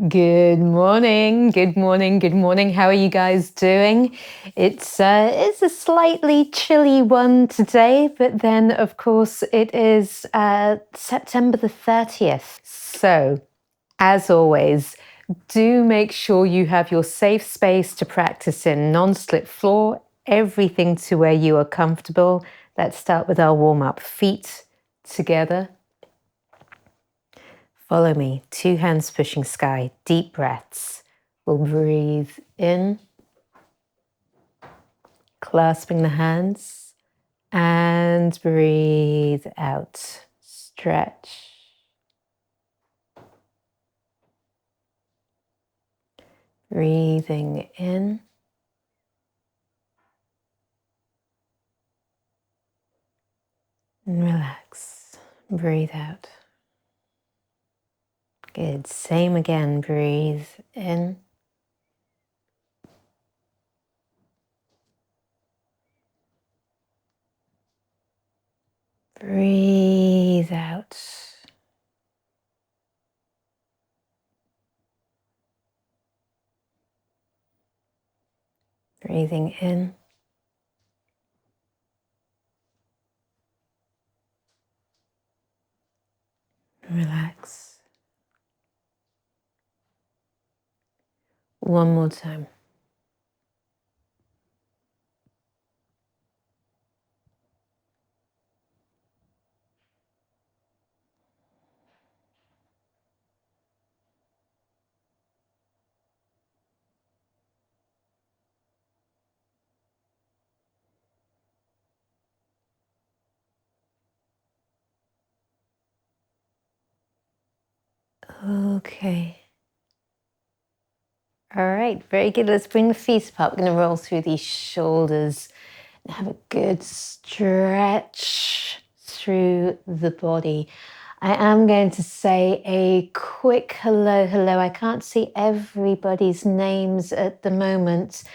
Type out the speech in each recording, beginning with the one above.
Good morning, good morning, good morning. How are you guys doing? It's a slightly chilly one today, but then of course it is September the 30th. So, as always, do make sure you have your safe space to practice in, non-slip floor, everything to where you are comfortable. Let's start with our warm-up. Feet together. Follow me, 2 hands pushing sky, deep breaths. We'll breathe in, clasping the hands, and breathe out, stretch. Breathing in, and relax, breathe out. Good, same again, breathe in. Breathe out. Breathing in. Relax. One more time. Okay. All right, very good. Let's bring the feet up. We're going to roll through these shoulders and have a good stretch through the body. I am going to say a quick hello, hello. I can't see everybody's names at the moment.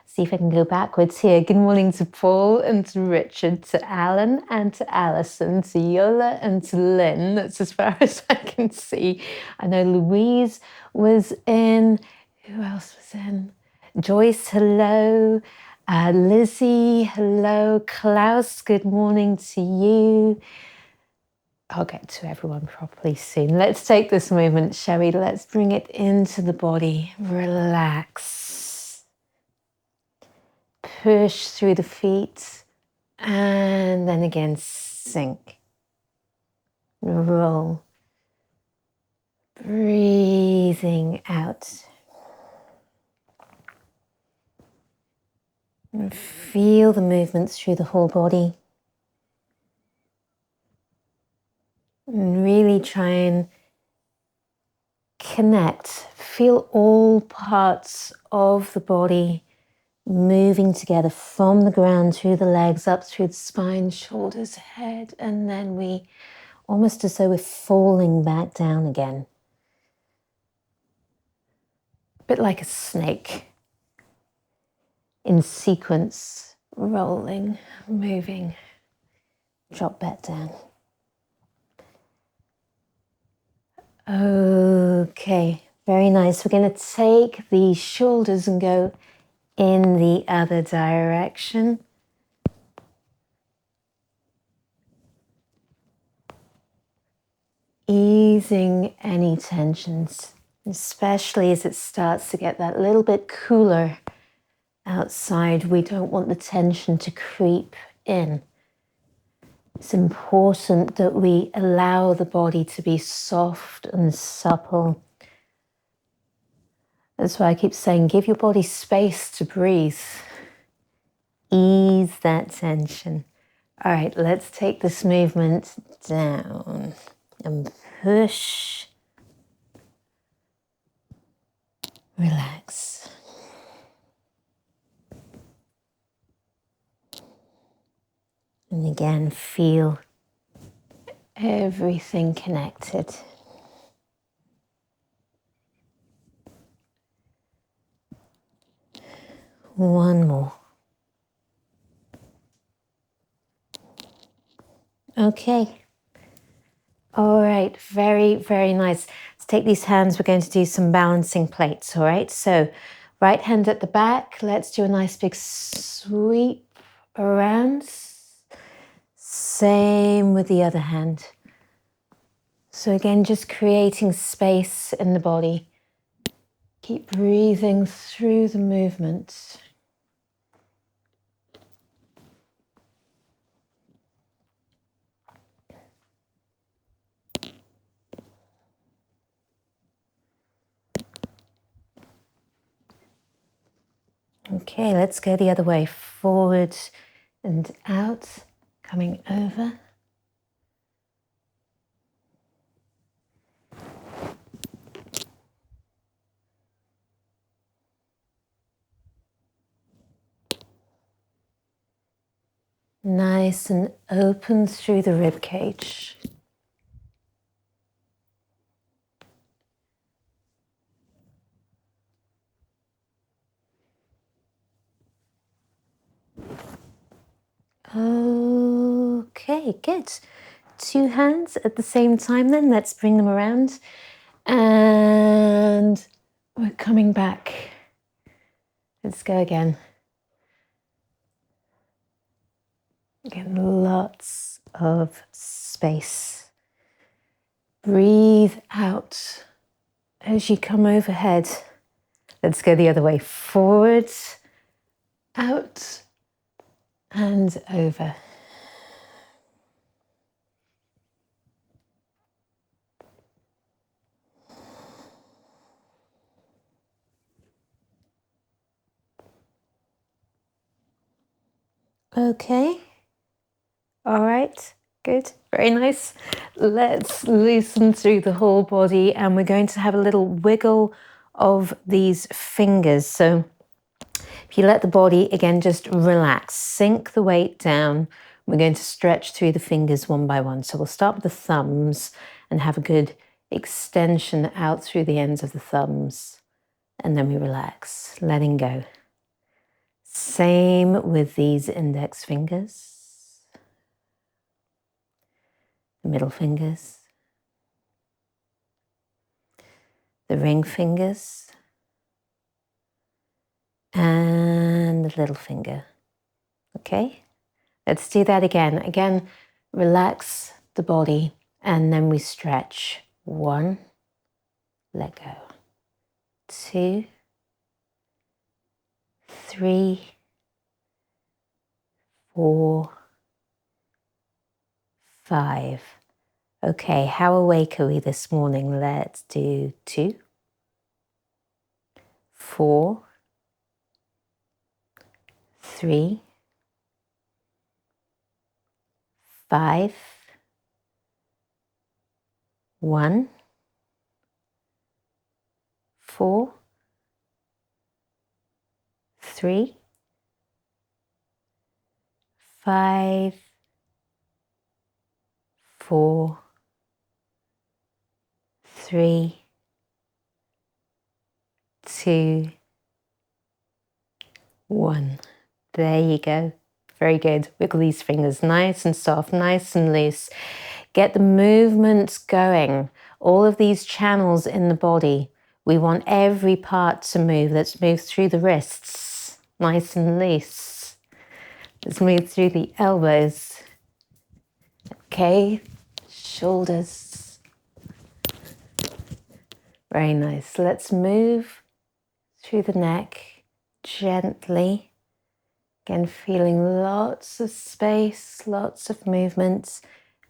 See if I can go backwards here. Good morning to Paul and to Richard, to Alan and to Alison, to Yola and to Lynn. That's as far as I can see. I know Louise was in. Who else was in? Joyce, hello. Lizzie, hello. Klaus, good morning to you. I'll get to everyone properly soon. Let's take this movement, shall we? Let's bring it into the body. Relax. Push through the feet. And then again, sink. Roll. Breathing out. And feel the movements through the whole body. And really try and connect. Feel all parts of the body moving together from the ground through the legs, up through the spine, shoulders, head, and then we, almost as though we're falling back down again. A bit like a snake. In sequence, rolling, moving, drop back down. Okay, very nice. We're going to take the shoulders and go in the other direction. Easing any tensions, especially as it starts to get that little bit cooler outside. We don't want the tension to creep in. It's important that we allow the body to be soft and supple. That's why I keep saying, give your body space to breathe. Ease that tension. All right, let's take this movement down and push. Relax. And again, feel everything connected. One more. Okay. All right, very, very nice. Let's take these hands, we're going to do some balancing plates, all right? So right hand at the back, let's do a nice big sweep around. Same with the other hand. So again, just creating space in the body. Keep breathing through the movement. Okay, let's go the other way. Forward and out, coming over. Nice and open through the rib cage. Okay, good. Two hands at the same time then. Let's bring them around. And we're coming back. Let's go again. Get lots of space. Breathe out as you come overhead. Let's go the other way. Forward, out, and over. Okay. All right. Good. Very nice. Let's loosen through the whole body, and we're going to have a little wiggle of these fingers. So if you let the body, again, just relax, sink the weight down. We're going to stretch through the fingers one by one. So we'll start with the thumbs and have a good extension out through the ends of the thumbs. And then we relax, letting go. Same with these index fingers. The middle fingers. The ring fingers. And the little finger. Okay? Let's do that again. Again, relax the body and then we stretch. 1, let go. 2, 3, 4, 5. Okay, how awake are we this morning? Let's do 2, 4, 3, 5, 1, 4, 3, 5, 4, 3, 2, 1. There you go. Very good. Wiggle these fingers nice and soft, nice and loose. Get the movements going. All of these channels in the body. We want every part to move. Let's move through the wrists, nice and loose. Let's move through the elbows. Okay, shoulders. Very nice. Let's move through the neck gently. Again, feeling lots of space, lots of movements.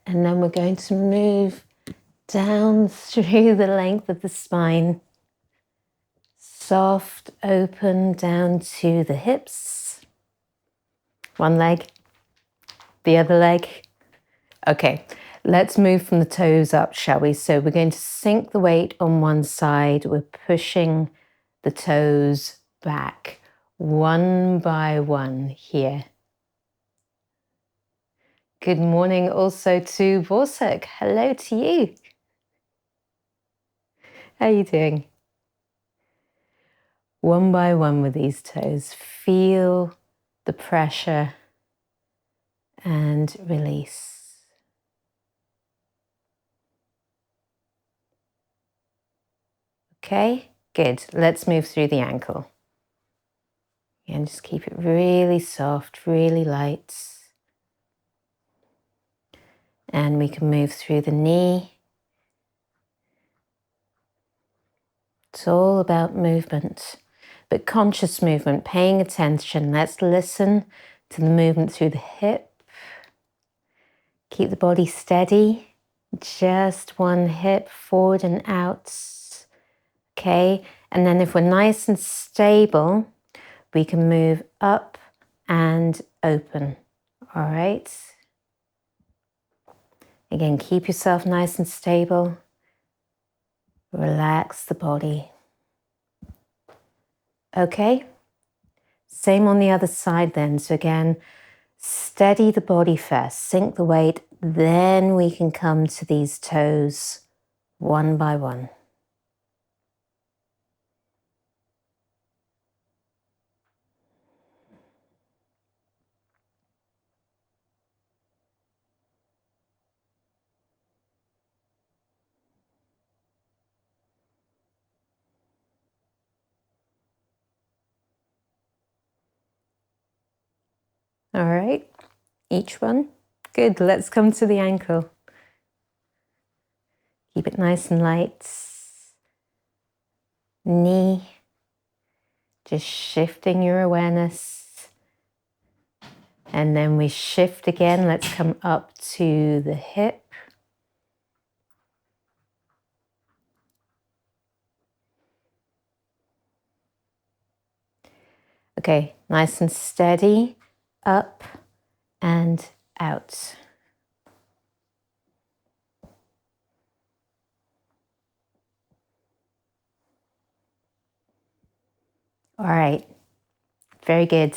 And then we're going to move down through the length of the spine. Soft, open, down to the hips. One leg, the other leg. Okay, let's move from the toes up, shall we? So we're going to sink the weight on one side. We're pushing the toes back. One by one here. Good morning also to Borsuk. Hello to you. How are you doing? One by one with these toes. Feel the pressure and release. Okay, good. Let's move through the ankle. And just keep it really soft, really light. And we can move through the knee. It's all about movement, but conscious movement, paying attention. Let's listen to the movement through the hip. Keep the body steady. Just one hip forward and out. Okay, and then if we're nice and stable, we can move up and open. All right. Again, keep yourself nice and stable. Relax the body. Okay. Same on the other side then. So again, steady the body first, sink the weight, then we can come to these toes one by one. All right, each one. Good, let's come to the ankle. Keep it nice and light. Knee, just shifting your awareness. And then we shift again. Let's come up to the hip. Okay, nice and steady, up and out. All right, very good.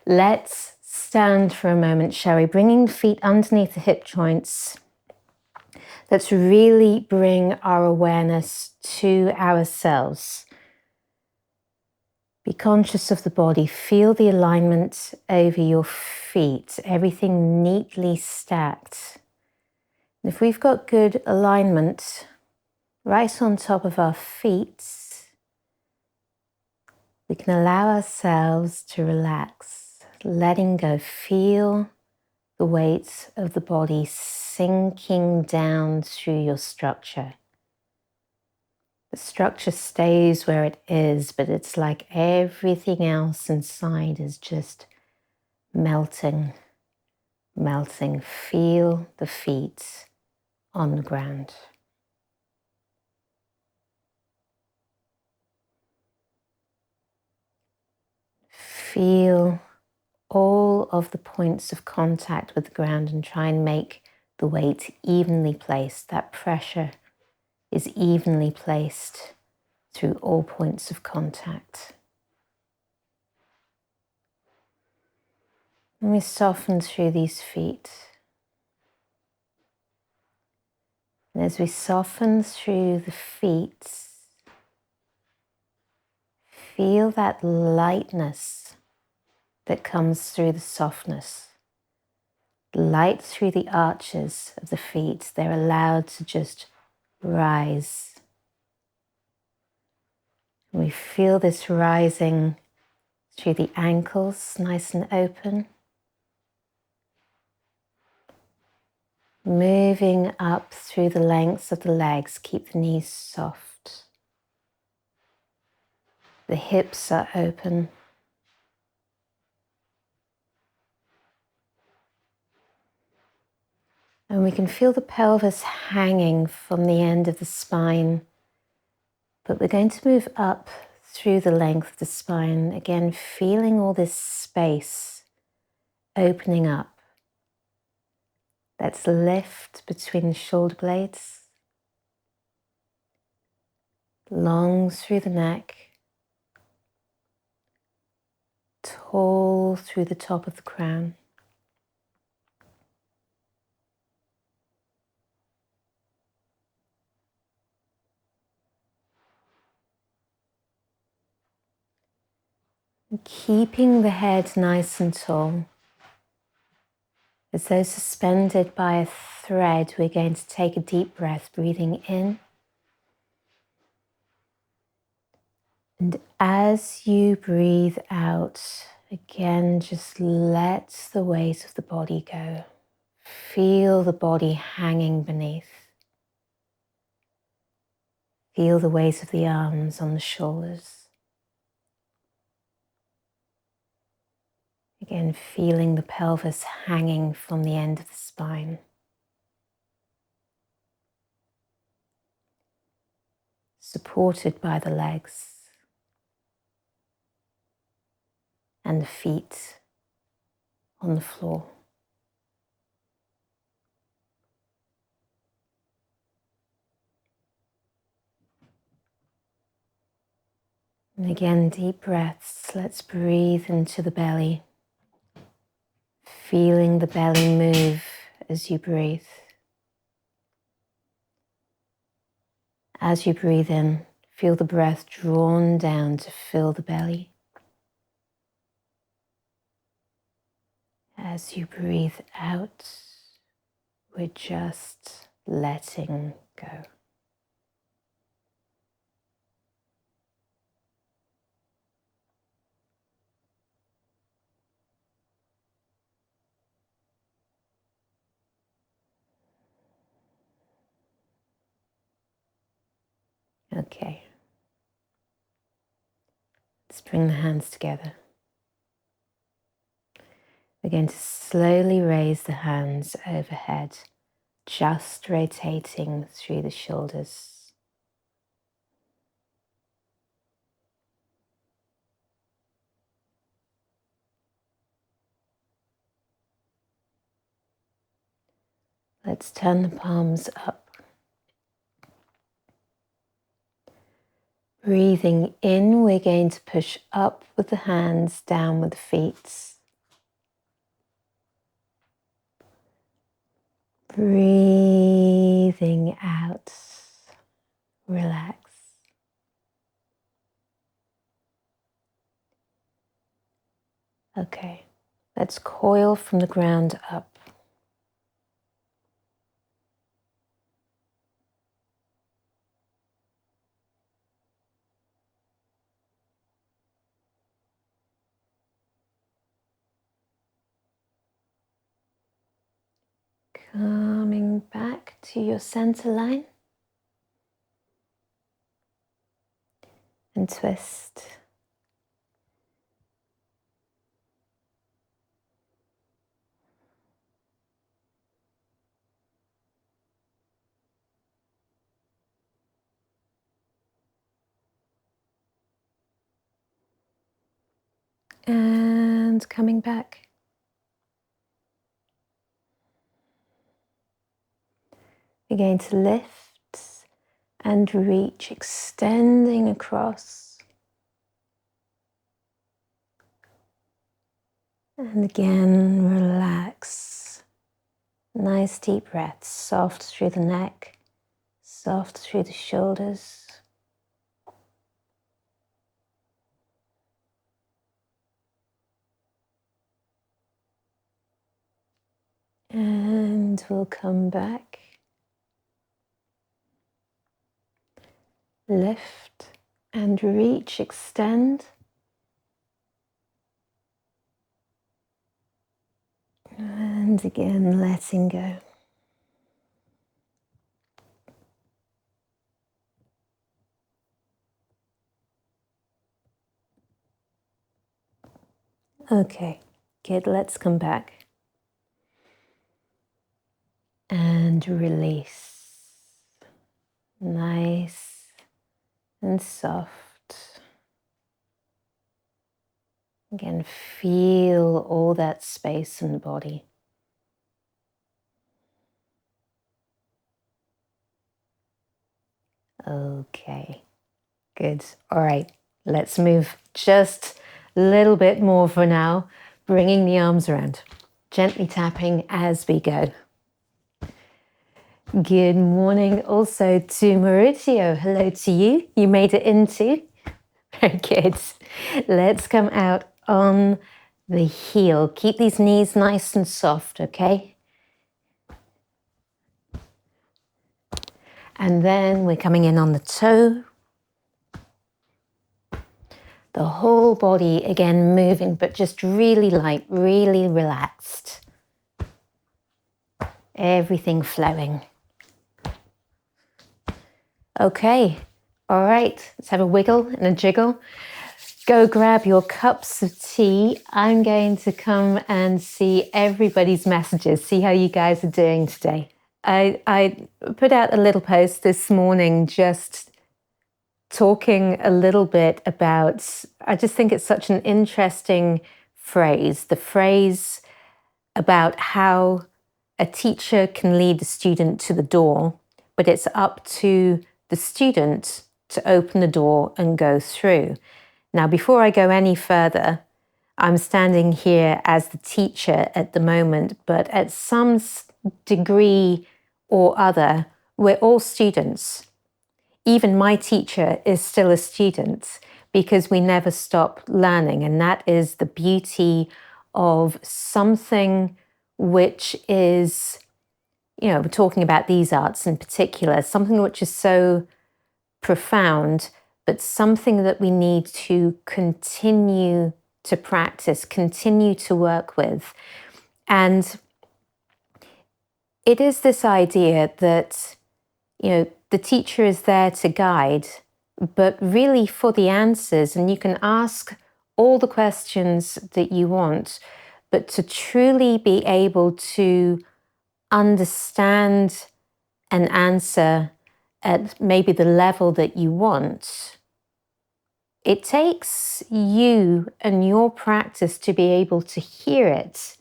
Let's stand for a moment, shall we? Bringing the feet underneath the hip joints. Let's really bring our awareness to ourselves. Be conscious of the body. Feel the alignment over your feet, everything neatly stacked. And if we've got good alignment right on top of our feet, we can allow ourselves to relax, letting go. Feel the weight of the body sinking down through your structure. The structure stays where it is, but it's like everything else inside is just melting, melting. Feel the feet on the ground. Feel all of the points of contact with the ground and try and make the weight evenly placed. That pressure is evenly placed through all points of contact. And we soften through these feet. And as we soften through the feet, feel that lightness that comes through the softness. Light through the arches of the feet. They're allowed to just rise. We feel this rising through the ankles, nice and open. Moving up through the lengths of the legs, keep the knees soft. The hips are open. And we can feel the pelvis hanging from the end of the spine. But we're going to move up through the length of the spine, again feeling all this space opening up. Let's lift between the shoulder blades, long through the neck, tall through the top of the crown. And keeping the head nice and tall. As though suspended by a thread, we're going to take a deep breath, breathing in And as you breathe out, again, just let the weight of the body go. Feel the body hanging beneath. Feel the weight of the arms on the shoulders. Again, feeling the pelvis hanging from the end of the spine. Supported by the legs and the feet on the floor. And again, deep breaths. Let's breathe into the belly. Feeling the belly move as you breathe. As you breathe in, feel the breath drawn down to fill the belly. As you breathe out, we're just letting go. Okay. Let's bring the hands together. We're going to slowly raise the hands overhead, just rotating through the shoulders. Let's turn the palms up. Breathing in, we're going to push up with the hands, down with the feet. Breathing out, relax. Okay, let's coil from the ground up. Coming back to your center line and twist. And coming back. We're going to lift and reach, extending across. And again, relax. Nice deep breaths, soft through the neck, soft through the shoulders. And we'll come back. Lift and reach, extend. And again, letting go. Okay, good, let's come back. And release. Nice and soft. Again, feel all that space in the body. Okay, good. All right, let's move just a little bit more for now, bringing the arms around, gently tapping as we go. Good morning also to Mauricio. Hello to you. You made it in too. Very good. Let's come out on the heel. Keep these knees nice and soft, okay? And then we're coming in on the toe. The whole body again moving, but just really light, really relaxed. Everything flowing. Okay, all right, let's have a wiggle and a jiggle. Go grab your cups of tea. I'm going to come and see everybody's messages, see how you guys are doing today. I put out a little post this morning just talking a little bit about, I just think it's such an interesting phrase, the phrase about how a teacher can lead the student to the door, but it's up to the student to open the door and go through. Now, before I go any further, I'm standing here as the teacher at the moment, but at some degree or other, we're all students. Even my teacher is still a student because we never stop learning. And that is the beauty of something which is, you know, we're talking about these arts in particular, something which is so profound, but something that we need to continue to practice, continue to work with. And it is this idea that, you know, the teacher is there to guide, but really for the answers, and you can ask all the questions that you want, but to truly be able to understand and answer at maybe the level that you want, it takes you and your practice to be able to hear it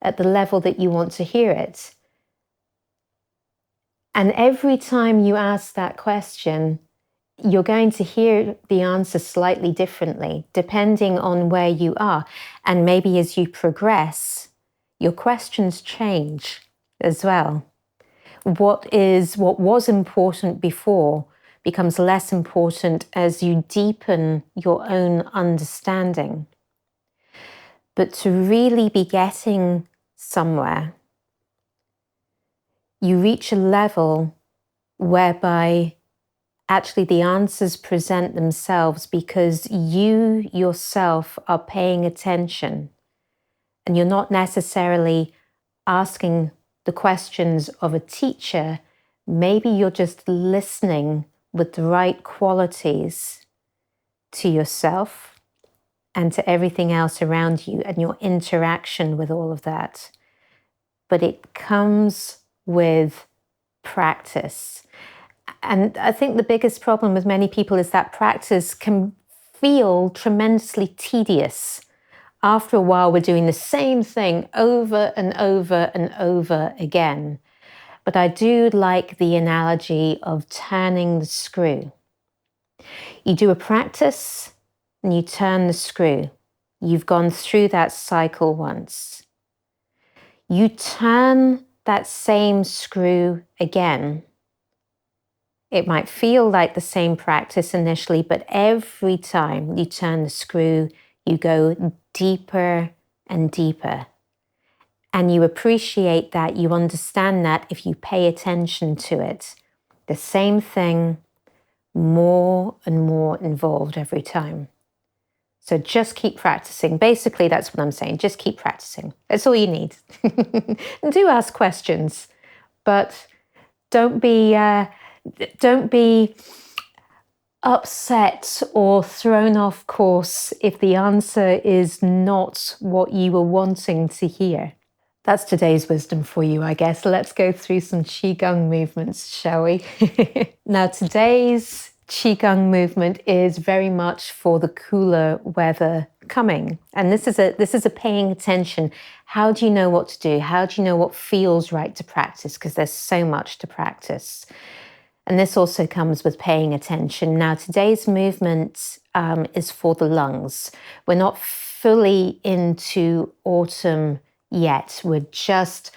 at the level that you want to hear it. And every time you ask that question, you're going to hear the answer slightly differently, depending on where you are. And maybe as you progress, your questions change as well. What was important before becomes less important as you deepen your own understanding. But to really be getting somewhere, you reach a level whereby actually the answers present themselves because you yourself are paying attention and you're not necessarily asking the questions of a teacher. Maybe you're just listening with the right qualities to yourself and to everything else around you and your interaction with all of that. But it comes with practice. And I think the biggest problem with many people is that practice can feel tremendously tedious. After a while, we're doing the same thing over and over and over again. But I do like the analogy of turning the screw. You do a practice and you turn the screw. You've gone through that cycle once. You turn that same screw again. It might feel like the same practice initially, but every time you turn the screw, you go deeper and deeper. And you appreciate that, you understand that if you pay attention to it. The same thing, more and more involved every time. So just keep practicing. Basically, that's what I'm saying. Just keep practicing. That's all you need. And do ask questions, but don't be upset or thrown off course if the answer is not what you were wanting to hear. That's today's wisdom for you, I guess. Let's go through some Qigong movements, shall we? Now, today's Qigong movement is very much for the cooler weather coming. And this is a paying attention. How do you know what to do? How do you know what feels right to practice? Because there's so much to practice. And this also comes with paying attention. Now, today's movement is for the lungs. We're not fully into autumn yet. We're just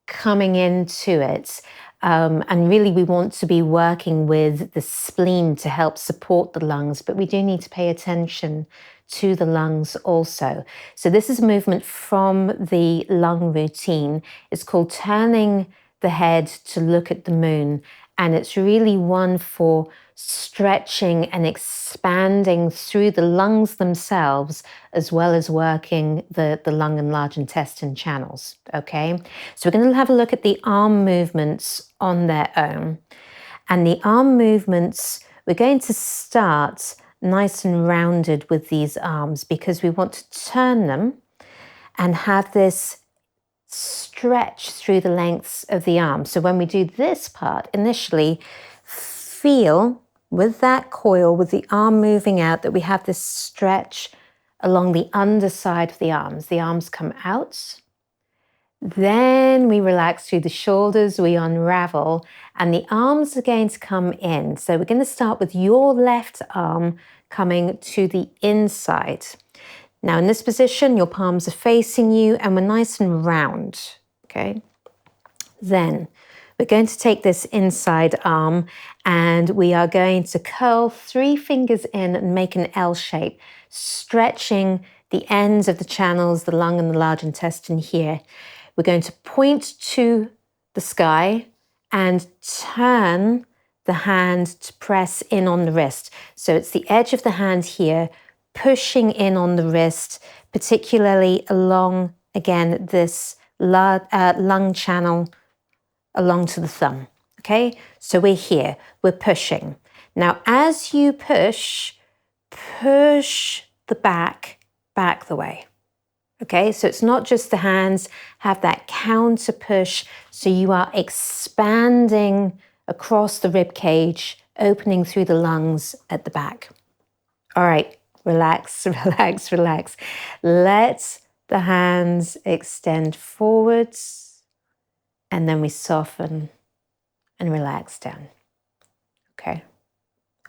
coming into it. And really, we want to be working with the spleen to help support the lungs, but we do need to pay attention to the lungs also. So this is a movement from the lung routine. It's called turning the head to look at the moon. And it's really one for stretching and expanding through the lungs themselves, as well as working the lung and large intestine channels, okay? So we're going to have a look at the arm movements on their own. And the arm movements, we're going to start nice and rounded with these arms because we want to turn them and have this stretch through the lengths of the arm. So when we do this part, initially feel with that coil, with the arm moving out, that we have this stretch along the underside of the arms. The arms come out. Then we relax through the shoulders, we unravel, and the arms are going to come in. So we're going to start with your left arm coming to the inside. Now in this position, your palms are facing you and we're nice and round, okay? Then we're going to take this inside arm and we are going to curl 3 fingers in and make an L shape, stretching the ends of the channels, the lung and the large intestine here. We're going to point to the sky and turn the hand to press in on the wrist. So it's the edge of the hand here, pushing in on the wrist, particularly along, again, this lung channel along to the thumb, okay? So we're here, we're pushing. Now, as you push the back the way, okay? So it's not just the hands, have that counter push, so you are expanding across the rib cage, opening through the lungs at the back. All right, relax, relax, relax. Let the hands extend forwards, and then we soften and relax down, okay?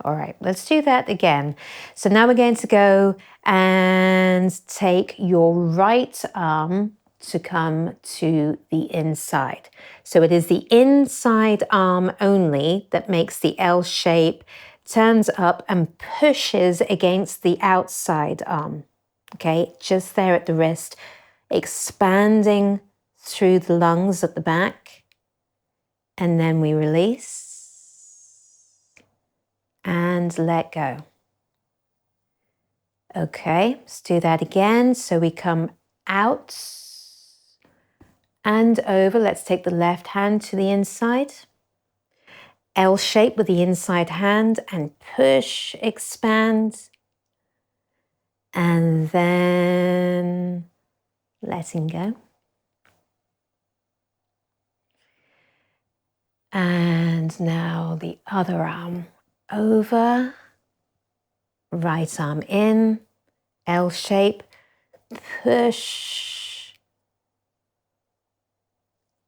All right, let's do that again. So now we're going to go and take your right arm to come to the inside. So it is the inside arm only that makes the L shape, turns up and pushes against the outside arm, okay? Just there at the wrist, expanding through the lungs at the back, and then we release and let go. Okay, let's do that again. So we come out and over. Let's take the left hand to the inside. L shape with the inside hand and push, expand. And then letting go. And now the other arm over, right arm in, L shape, push,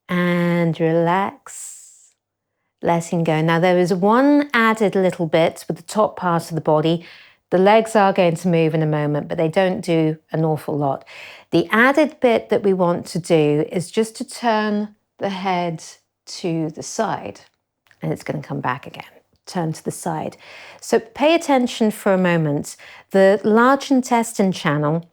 and relax, letting go. Now there is one added little bit with the top part of the body. The legs are going to move in a moment, but they don't do an awful lot. The added bit that we want to do is just to turn the head to the side, and it's going to come back again. Turn to the side. So pay attention for a moment. The large intestine channel,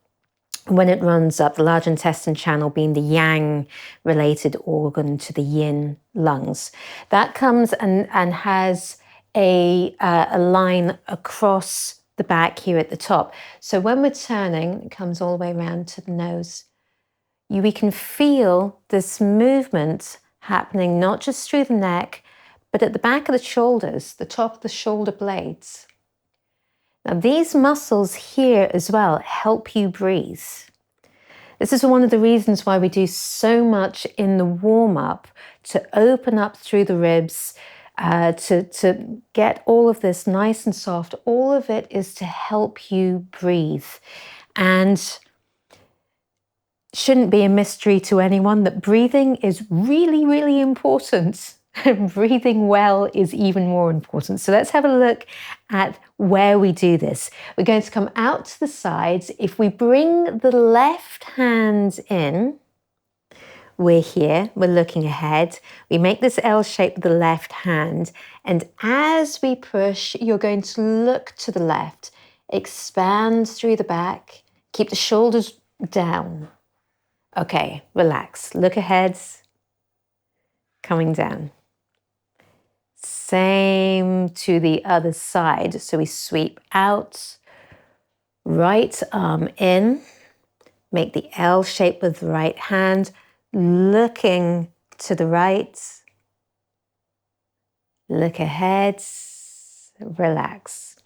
when it runs up, the large intestine channel being the yang related organ to the yin lungs, that comes and has a line across the back here at the top. So when we're turning, it comes all the way around to the nose. We can feel this movement happening not just through the neck, but at the back of the shoulders, the top of the shoulder blades. Now these muscles here as well help you breathe. This is one of the reasons why we do so much in the warm-up, to open up through the ribs, to get all of this nice and soft. All of it is to help you breathe. And shouldn't be a mystery to anyone that breathing is really, really important. Breathing well is even more important. So let's have a look at where we do this. We're going to come out to the sides. If we bring the left hand in, we're here, we're looking ahead. We make this L shape with the left hand. And as we push, you're going to look to the left, expand through the back, keep the shoulders down. Okay, relax, look ahead, coming down. Same to the other side. So we sweep out, right arm in, make the L shape with the right hand, looking to the right, look ahead, relax.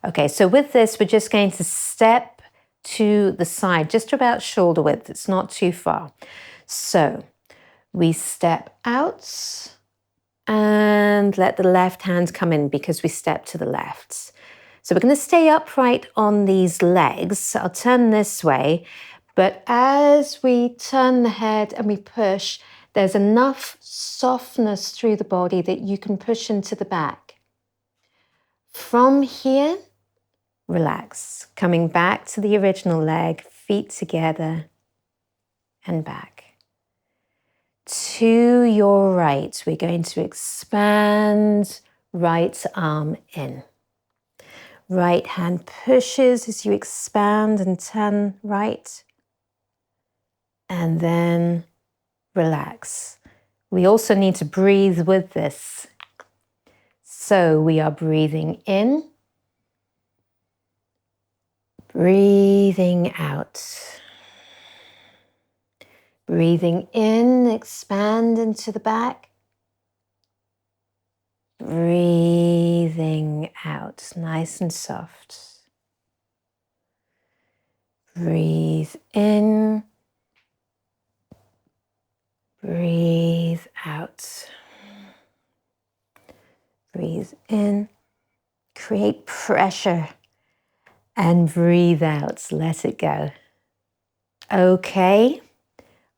Okay, so with this, we're just going to step to the side, just about shoulder width. It's not too far. So we step out and let the left hand come in because we step to the left. So we're going to stay upright on these legs. I'll turn this way, but as we turn the head and we push, there's enough softness through the body that you can push into the back. From here, relax, coming back to the original leg, feet together and back. To your right, we're going to expand, right arm in. Right hand pushes as you expand and turn right. And then relax. We also need to breathe with this. So we are breathing in, breathing out. Breathing in, expand into the back. Breathing out, nice and soft. Breathe in. Breathe out. Breathe in. Create pressure. And breathe out. Let it go. Okay.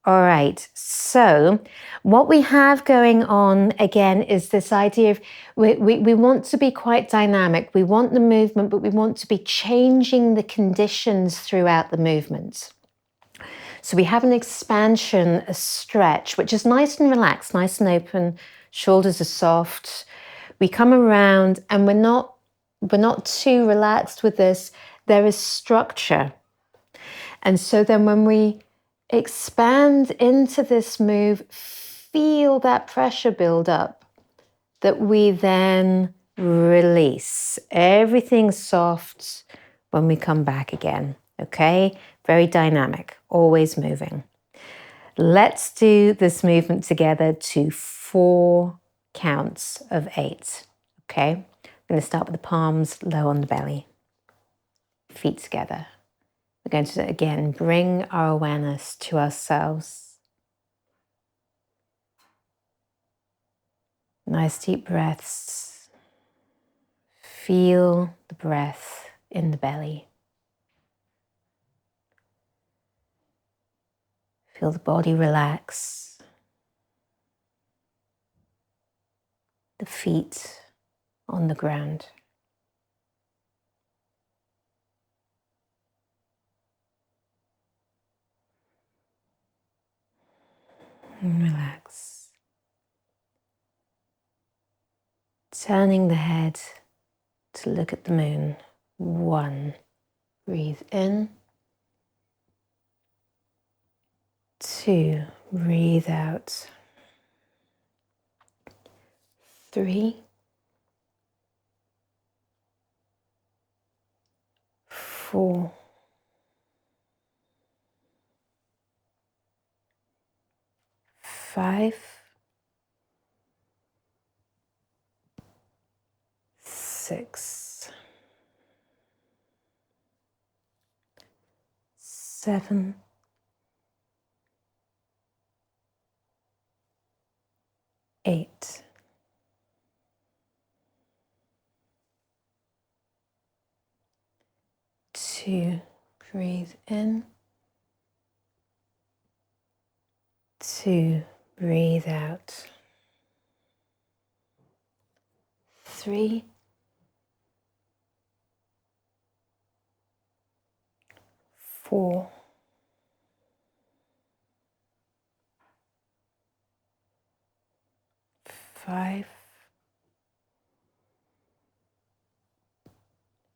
All right, so what we have going on again is this idea of we want to be quite dynamic. We want the movement, but we want to be changing the conditions throughout the movement. So we have an expansion, a stretch, which is nice and relaxed, nice and open. Shoulders are soft. We come around and we're not too relaxed with this. There is structure. And so then when we expand into this move, feel that pressure build up that we then release. Everything's soft when we come back again, okay? Very dynamic, always moving. Let's do this movement together to 4 counts of 8, okay? I'm going to start with the palms low on the belly, feet together. We're going to, again, bring our awareness to ourselves. Nice deep breaths. Feel the breath in the belly. Feel the body relax. The feet on the ground. And relax. Turning the head to look at the moon. 1. Breathe in. 2. Breathe out. 3. 4. 5. 6. 7. 8. 2. Breathe in. 2. Breathe out. 3. 4. 5.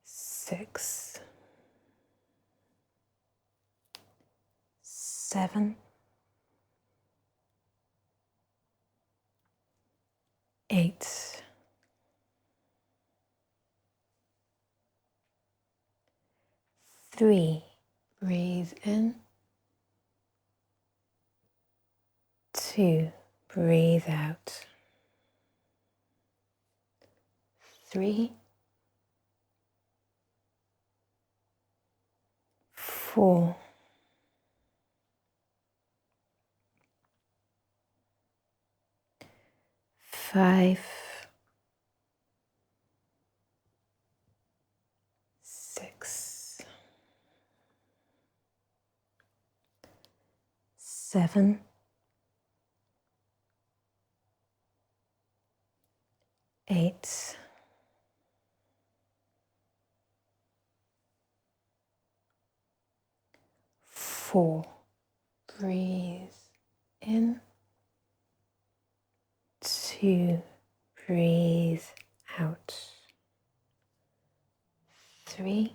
6. 7. 8. 3. Breathe in. 2. Breathe out. 3. 4. 5. 6. 7. 8. 4. Breathe in. 2. Breathe out. 3.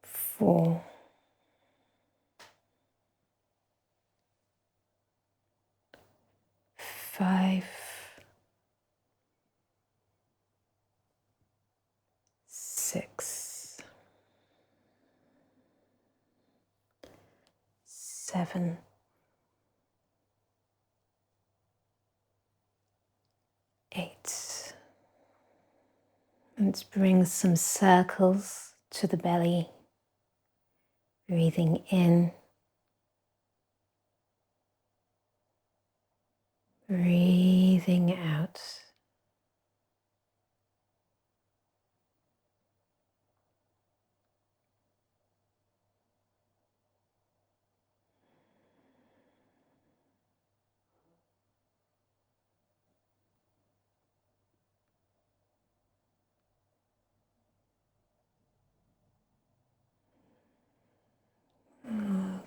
4. 5. 6. 7. 8. Let's bring some circles to the belly. Breathing in. Breathing out.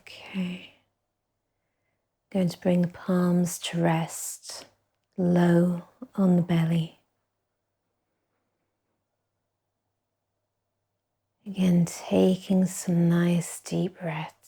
Okay. Going to bring the palms to rest low on the belly. Again, taking some nice deep breaths.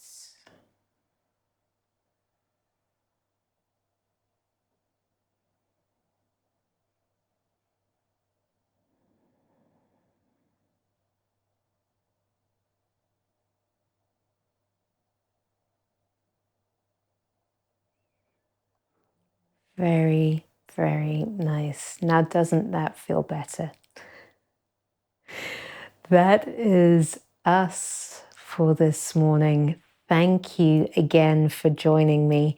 Very, very nice. Now, doesn't that feel better? That is us for this morning. Thank you again for joining me.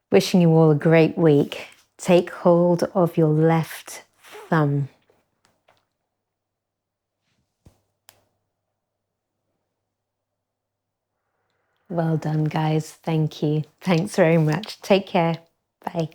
Wishing you all a great week. Take hold of your left thumb. Well done, guys. Thank you. Thanks very much. Take care. Bye.